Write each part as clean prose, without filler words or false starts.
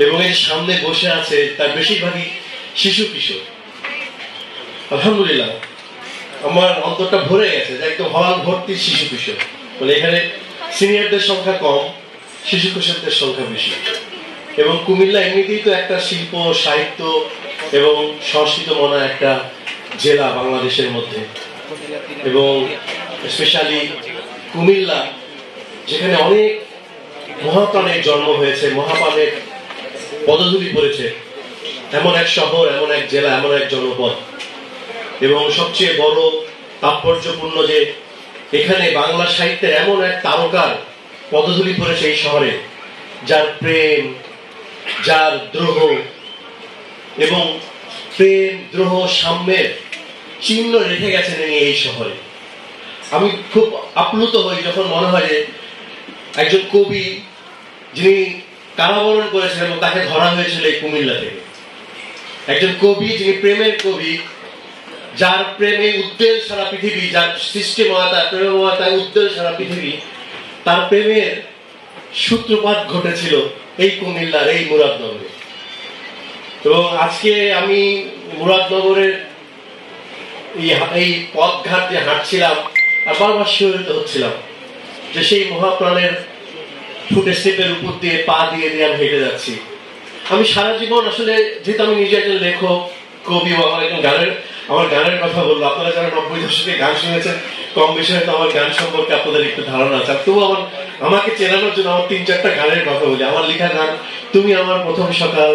এবং এই সামনে বসে আছে তার বেশিরভাগই শিশু কিশোর। আলহামদুলিল্লাহ আমার অন্তরটা ভরে গেছে যে একদম হল ভর্তি শিশু কিশোর। মানে এখানে সিনিয়রদের সংখ্যা কম, শিশু কিশোরদের সংখ্যা বেশি। এবং কুমিল্লা এমনিতেই তো একটা শিল্প সাহিত্য এবং সংস্কৃত মনা একটা জেলা বাংলাদেশের মধ্যে, এবং স্পেশালি কুমিল্লা যেখানে অনেক মহাপ্রাণের জন্ম হয়েছে, মহাপ্রাণের পদধূলি পড়েছে, এমন এক শহর, এমন এক জেলা, এমন এক জনপদ। এবং সবচেয়ে বড় তাৎপর্যপূর্ণ যে এখানে বাংলা সাহিত্যের এমন এক তারকার পদধূলি পড়েছে এই শহরে, যার প্রেম, যার দ্রোহ এবং প্রেম দ্রোহ সাম্যের চিহ্ন রেখে গেছেন এই শহরে। আমি খুব আপ্লুত হই যখন মনে হয় যে একজন কবি যিনি কারাবরণ করেছেন এবং তাকে ধরা হয়েছিল এই কুমিল্লা থেকে, একজন কবি যিনি প্রেমের কবি, যার প্রেমে উদ্বেল সারা পৃথিবী, যার সৃষ্টিময়তা প্রেমময়তায় উদ্বেল সারা পৃথিবী, তার প্রেমের সূত্রপাত ঘটেছিল এই কুমিল্লার এই মুরাদনগরে। এবং আজকে আমি মুরাদনগরের এই পথঘাট যে হাঁটছিলাম আর বারবার শিহরিত হচ্ছিলাম যে সেই মহাপ্রাণের ফুটে স্টেপের উপর দিয়ে পা দিয়ে দিয়ে আমি হেঁটে যাচ্ছি। আমি সারা জীবন আসলে, যেহেতু আমি নিজে একজন লেখক, কবি, আমার গানের কথা বলবো, আপনারা যারা 90 দশকে গান শুনেছেন কম বেশি হয়তো আমার গান সম্পর্কে আপনাদের একটু ধারণা আছে। তবু আমাকে চেনানোর জন্য আমার 3-4টা গানের কথা বলি। আমার লেখা গান তুমি আমার প্রথম সকাল,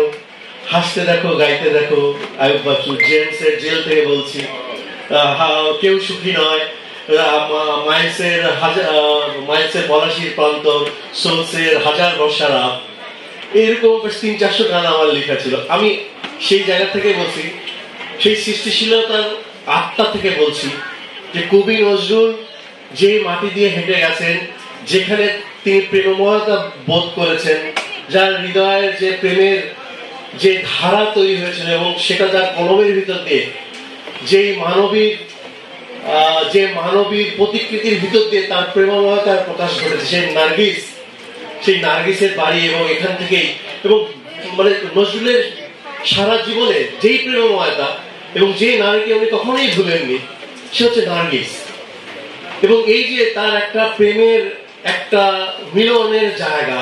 হাসতে দেখো গাইতে দেখো, আয়ুব বাচ্চু, জেমসের জেল থেকে বলছি, কেউ সুখী নয়, মাইলসের পলাশির প্রান্তর, সোলসের হাজার বর্ষারা, এরকম 300-400 গান আমার লেখা ছিল। আমি সেই জায়গা থেকে বলছি, সেই সৃষ্টিশীলতার আত্মা থেকে বলছি যে কবি নজরুল যে মাটি দিয়ে হেঁটে গেছেন, যেখানে তিনি প্রেমময়তা বোধ করেছেন, যার হৃদয়ের যে প্রেমের যে ধারা তৈরি হয়েছিল এবং সেটা যার কলমের ভিতর দিয়ে যে মানবীর প্রতিকৃতির ভিতর দিয়ে তার প্রেমময়তার প্রকাশ ঘটেছে, সেই নার্গিসের বাড়ি। এবং এখান থেকেই, এবং মানে নজরুলের সারা জীবনে যেই প্রেমময়তা এবং যে নারীকে উনি কখনোই ভুলেননি, সে হচ্ছে নার্গিস। এবং এই যে তার একটা প্রেমের একটা মিলনের জায়গা,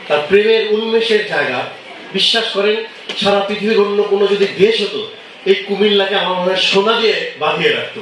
তার প্রেমের উন্মেষের জায়গা, বিশ্বাস করেন সারা পৃথিবীর অন্য কোনো যদি দেশ হতো এই কুমিল্লাকে আমার মনে হয় সোনা দিয়ে বাঁধিয়ে রাখতো।